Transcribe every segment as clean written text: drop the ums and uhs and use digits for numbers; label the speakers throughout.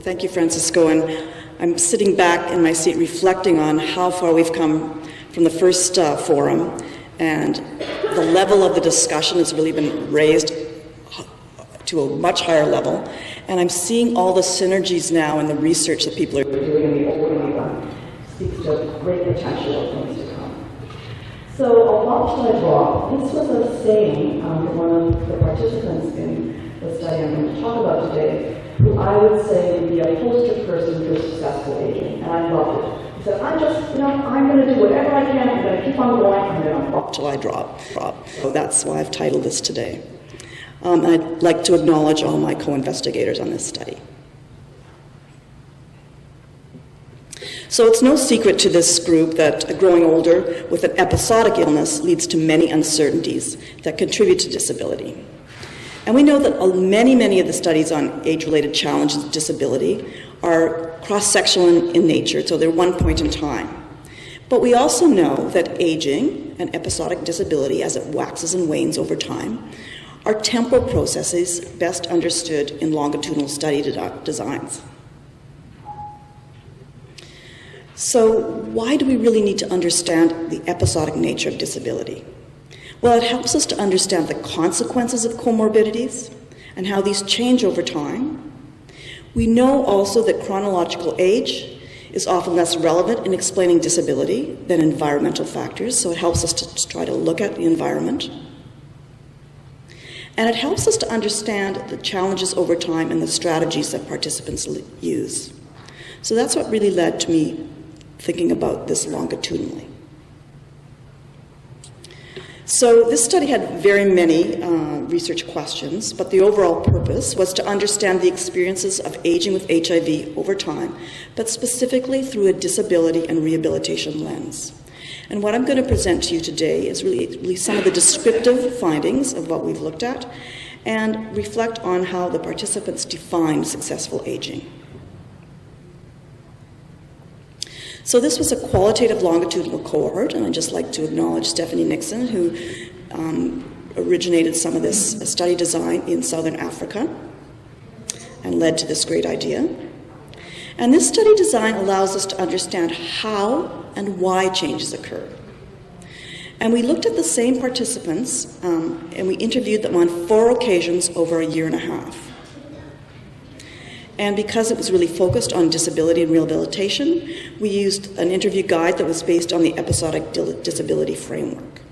Speaker 1: Thank you, Francisco. And I'm sitting back in my seat reflecting on how far we've come from the first forum, and the level of the discussion has really been raised to a much higher level. And I'm seeing all the synergies now in the research that people are doing in the open speaks to great potential of things to come. So, what should I draw? This was a saying from one of the participants in the study I'm going to talk about today, who I would say would be a poster person for successful aging, and I loved it. He said, I'm going to do whatever I can, I'm going to keep on going, I'm going to drop till I drop. So that's why I've titled this today. I'd like to acknowledge all my co-investigators on this study. So it's no secret to this group that growing older with an episodic illness leads to many uncertainties that contribute to disability. And we know that many of the studies on age-related challenges and disability are cross-sectional in nature, so they're one point in time. But we also know that aging and episodic disability, as it waxes and wanes over time, are temporal processes best understood in longitudinal study designs. So why do we really need to understand the episodic nature of disability? Well, it helps us to understand the consequences of comorbidities and how these change over time. We know also that chronological age is often less relevant in explaining disability than environmental factors, so it helps us to try to look at the environment. And it helps us to understand the challenges over time and the strategies that participants use. So that's what really led to me thinking about this longitudinally. So this study had very many research questions, but the overall purpose was to understand the experiences of aging with HIV over time, but specifically through a disability and rehabilitation lens. And what I'm going to present to you today is really some of the descriptive findings of what we've looked at and reflect on how the participants define successful aging. So this was a qualitative longitudinal cohort, and I'd just like to acknowledge Stephanie Nixon, who originated some of this study design in Southern Africa and led to this great idea. And this study design allows us to understand how and why changes occur. And we looked at the same participants, and we interviewed them on 4 occasions over a year and a half. And because it was really focused on disability and rehabilitation, we used an interview guide that was based on the episodic disability framework.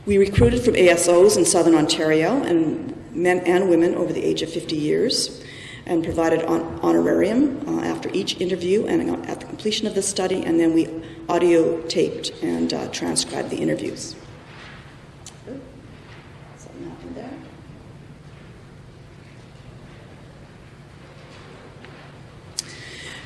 Speaker 1: We recruited from ASOs in Southern Ontario, and men and women over the age of 50 years, and provided honorarium after each interview and at the completion of the study, and then we audio taped and transcribed the interviews. Something happened there.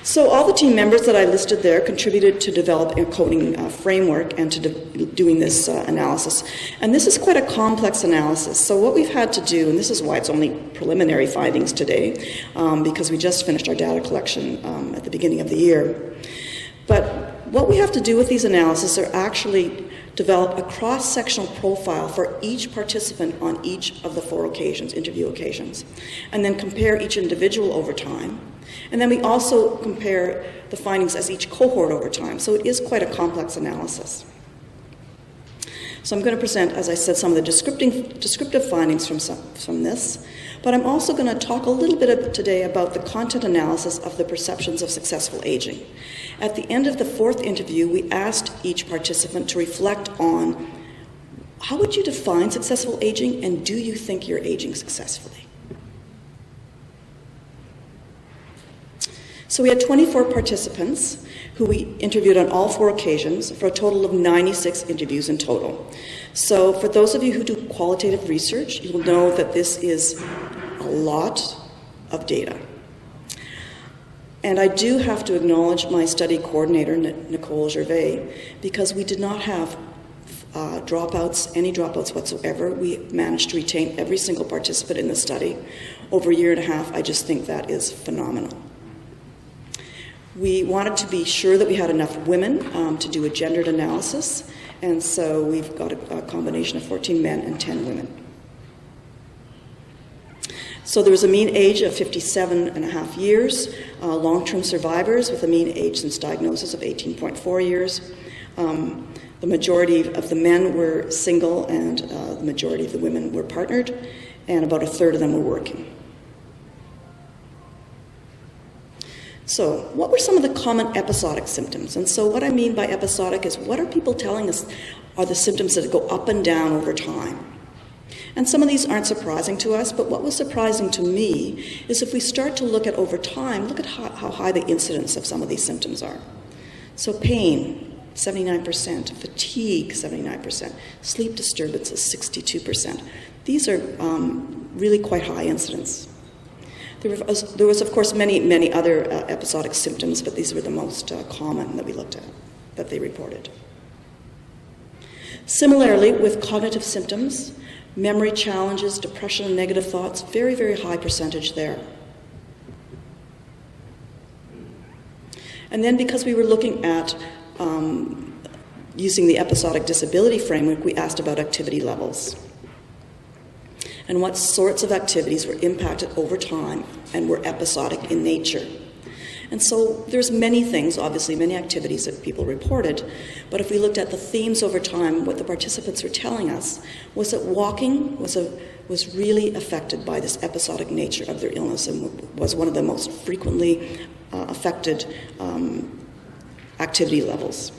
Speaker 1: So all the team members that I listed there contributed to develop a coding framework and to doing this analysis. And this is quite a complex analysis. So what we've had to do, and this is why it's only preliminary findings today, because we just finished our data collection at the beginning of the year. But what we have to do with these analyses are actually develop a cross-sectional profile for each participant on each of the 4 occasions, interview occasions, and then compare each individual over time. And then we also compare the findings as each cohort over time. So it is quite a complex analysis. So I'm going to present, as I said, some of the descriptive findings from this. But I'm also going to talk a little bit today about the content analysis of the perceptions of successful aging. At the end of the 4th interview, we asked each participant to reflect on how would you define successful aging, and do you think you're aging successfully? So we had 24 participants who we interviewed on all 4 occasions for a total of 96 interviews in total. So for those of you who do qualitative research, you'll know that this is a lot of data. And I do have to acknowledge my study coordinator, Nicole Gervais, because we did not have any dropouts whatsoever. We managed to retain every single participant in the study over a year and a half. I just think that is phenomenal. We wanted to be sure that we had enough women to do a gendered analysis, and so we've got a combination of 14 men and 10 women. So there was a mean age of 57.5 years, long-term survivors with a mean age since diagnosis of 18.4 years. The majority of the men were single, and the majority of the women were partnered, and about a third of them were working. So what were some of the common episodic symptoms? And so what I mean by episodic is, what are people telling us are the symptoms that go up and down over time? And some of these aren't surprising to us, but what was surprising to me is if we start to look at over time, look at how high the incidence of some of these symptoms are. So pain, 79%, fatigue, 79%, sleep disturbances, 62%. These are really quite high incidence. There was, of course, many other episodic symptoms, but these were the most common that we looked at, that they reported. Similarly, with cognitive symptoms, memory challenges, depression, and negative thoughts, very, very high percentage there. And then because we were looking at using the episodic disability framework, we asked about activity levels and what sorts of activities were impacted over time and were episodic in nature. And so there's many things, obviously, many activities that people reported, but if we looked at the themes over time, what the participants were telling us was that walking was really affected by this episodic nature of their illness and was one of the most frequently affected activity levels.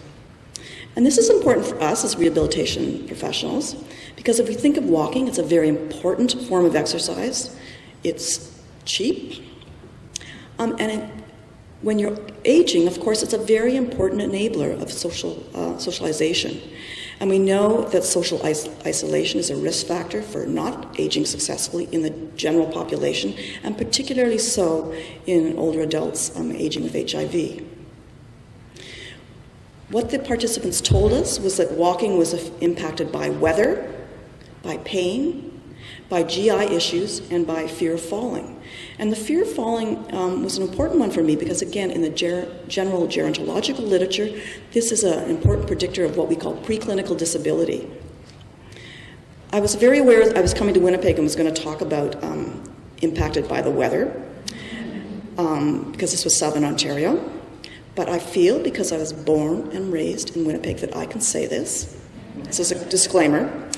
Speaker 1: And this is important for us as rehabilitation professionals, because if we think of walking, it's a very important form of exercise. It's cheap. When you're aging, of course, it's a very important enabler of socialization. And we know that social isolation is a risk factor for not aging successfully in the general population, and particularly so in older adults aging with HIV. What the participants told us was that walking was impacted by weather, by pain, by GI issues, and by fear of falling. And the fear of falling was an important one for me because, again, in the general gerontological literature, this is an important predictor of what we call preclinical disability. I was very aware I was coming to Winnipeg and was going to talk about impacted by the weather because this was Southern Ontario. But I feel, because I was born and raised in Winnipeg, that I can say this. This is a disclaimer.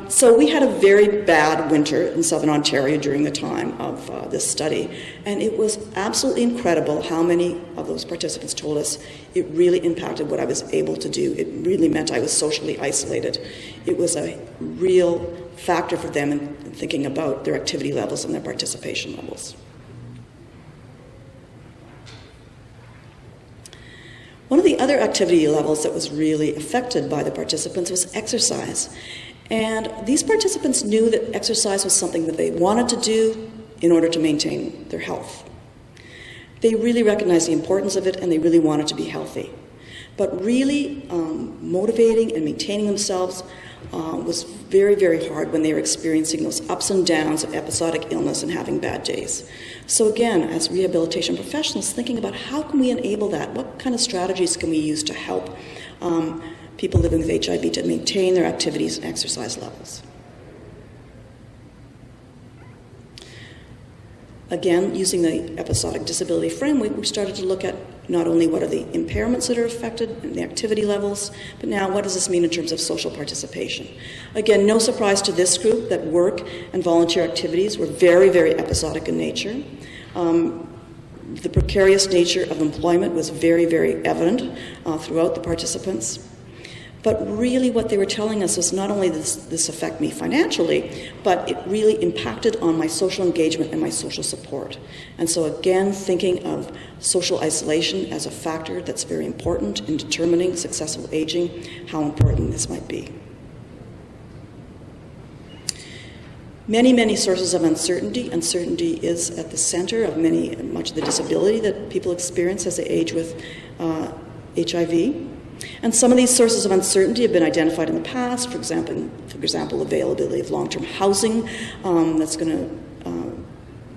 Speaker 1: So we had a very bad winter in Southern Ontario during the time of this study, and it was absolutely incredible how many of those participants told us it really impacted what I was able to do. It really meant I was socially isolated. It was a real factor for them in thinking about their activity levels and their participation levels. One of the other activity levels that was really affected by the participants was exercise. And these participants knew that exercise was something that they wanted to do in order to maintain their health. They really recognized the importance of it, and they really wanted to be healthy. But really motivating and maintaining themselves was very, very hard when they were experiencing those ups and downs of episodic illness and having bad days. So again, as rehabilitation professionals, thinking about how can we enable that? What kind of strategies can we use to help people living with HIV to maintain their activities and exercise levels? Again, using the episodic disability framework, we started to look at not only what are the impairments that are affected and the activity levels, but now what does this mean in terms of social participation? Again, no surprise to this group that work and volunteer activities were very, very episodic in nature. The precarious nature of employment was very, very evident throughout the participants. But really what they were telling us was not only this affect me financially, but it really impacted on my social engagement and my social support. And so again, thinking of social isolation as a factor that's very important in determining successful aging, how important this might be. Many, many sources of uncertainty. Uncertainty is at the center of much of the disability that people experience as they age with HIV. And some of these sources of uncertainty have been identified in the past. For example, availability of long-term housing that's going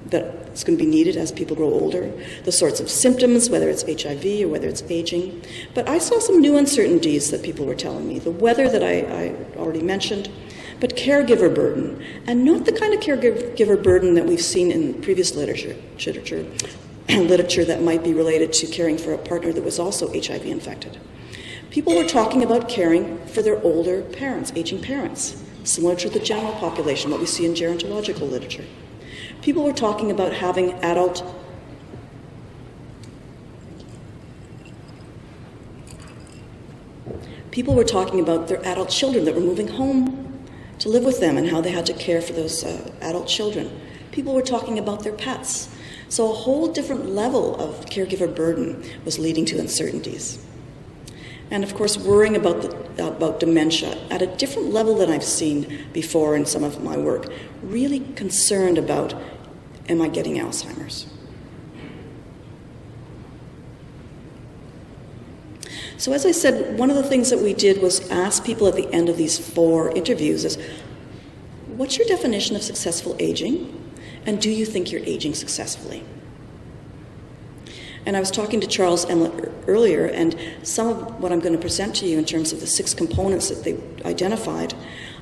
Speaker 1: to be needed as people grow older. The sorts of symptoms, whether it's HIV or whether it's aging. But I saw some new uncertainties that people were telling me. The weather that I already mentioned, but caregiver burden, and not the kind of caregiver burden that we've seen in previous literature that might be related to caring for a partner that was also HIV infected. People were talking about caring for their older parents, aging parents, similar to the general population, what we see in gerontological literature. People were talking about having People were talking about their adult children that were moving home to live with them and how they had to care for those adult children. People were talking about their pets. So a whole different level of caregiver burden was leading to uncertainties. And of course, worrying about dementia at a different level than I've seen before in some of my work. Really concerned about, am I getting Alzheimer's? So as I said, one of the things that we did was ask people at the end of these 4 interviews is, what's your definition of successful aging? And do you think you're aging successfully? And I was talking to Charles Emlet earlier, and some of what I'm going to present to you in terms of the 6 components that they identified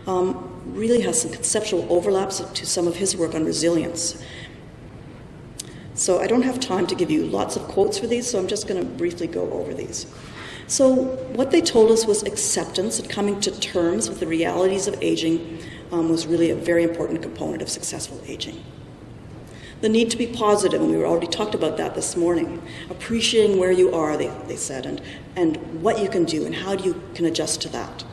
Speaker 1: really has some conceptual overlaps to some of his work on resilience. So I don't have time to give you lots of quotes for these, so I'm just going to briefly go over these. So what they told us was acceptance and coming to terms with the realities of aging was really a very important component of successful aging. The need to be positive, and we already talked about that this morning. Appreciating where you are, they said, and what you can do and how you can adjust to that.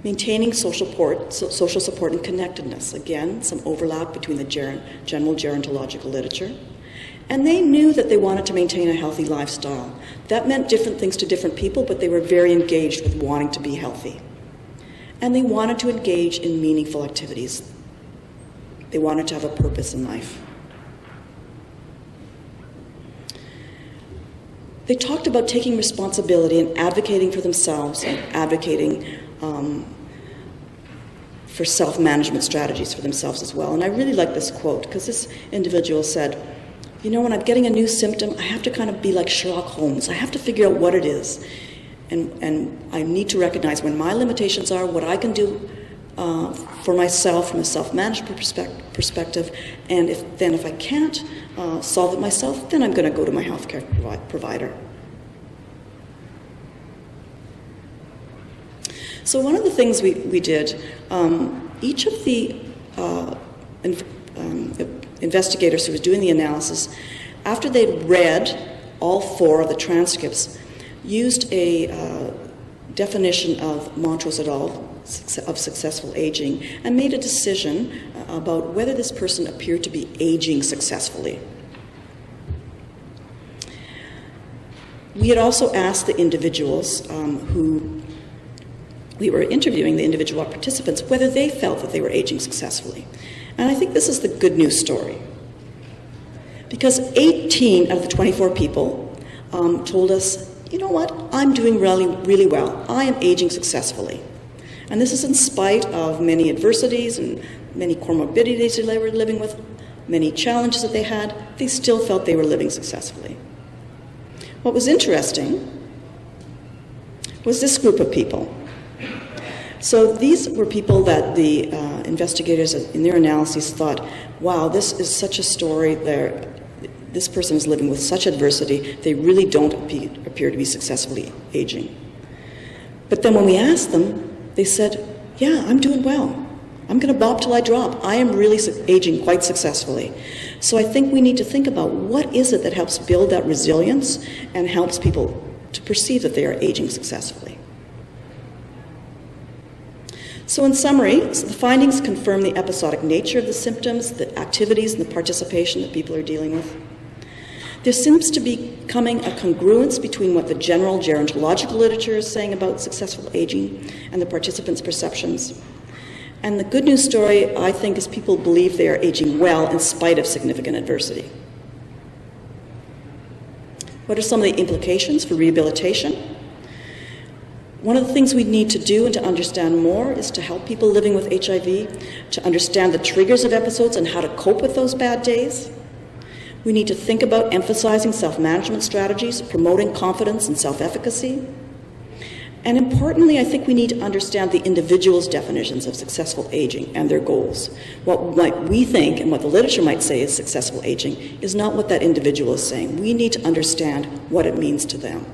Speaker 1: Maintaining social support and connectedness. Again, some overlap between the general gerontological literature. And they knew that they wanted to maintain a healthy lifestyle. That meant different things to different people, but they were very engaged with wanting to be healthy. And they wanted to engage in meaningful activities. They wanted to have a purpose in life. They talked about taking responsibility and advocating for themselves and advocating for self-management strategies for themselves as well. And I really like this quote, because this individual said, you know, when I'm getting a new symptom, I have to kind of be like Sherlock Holmes. I have to figure out what it is. And I need to recognize when my limitations are, what I can do for myself from a self-management perspective, and if I can't solve it myself, then I'm going to go to my healthcare provider. So one of the things we did, each of the investigators who was doing the analysis, after they'd read all 4 of the transcripts, used a definition of Montrose et al. Of successful aging, and made a decision about whether this person appeared to be aging successfully. We had also asked the individuals who we were interviewing, the individual participants, whether they felt that they were aging successfully. And I think this is the good news story. Because 18 out of the 24 people told us, you know what, I'm doing really, really well. I am aging successfully. And this is in spite of many adversities and many comorbidities that they were living with, many challenges that they had. They still felt they were living successfully. What was interesting was this group of people. So these were people that the investigators in their analyses thought, wow, this is such a story there. This person is living with such adversity, they really don't appear to be successfully aging. But then when we asked them, they said, yeah, I'm doing well. I'm going to bob till I drop. I am really aging quite successfully. So I think we need to think about what is it that helps build that resilience and helps people to perceive that they are aging successfully. So in summary, the findings confirm the episodic nature of the symptoms, the activities, and the participation that people are dealing with. There seems to be becoming a congruence between what the general gerontological literature is saying about successful aging and the participants' perceptions. And the good news story, I think, is people believe they are aging well in spite of significant adversity. What are some of the implications for rehabilitation? One of the things we need to do and to understand more is to help people living with HIV to understand the triggers of episodes and how to cope with those bad days. We need to think about emphasizing self-management strategies, promoting confidence and self-efficacy. And importantly, I think we need to understand the individual's definitions of successful aging and their goals. What we think and what the literature might say is successful aging is not what that individual is saying. We need to understand what it means to them.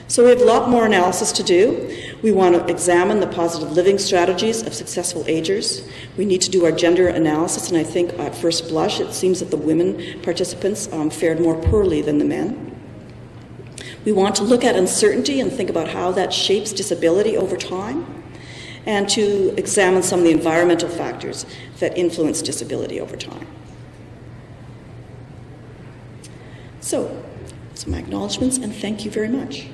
Speaker 1: So we have a lot more analysis to do. We want to examine the positive living strategies of successful agers. We need to do our gender analysis, and I think at first blush it seems that the women participants fared more poorly than the men. We want to look at uncertainty and think about how that shapes disability over time, and to examine some of the environmental factors that influence disability over time. So, my acknowledgements, and thank you very much.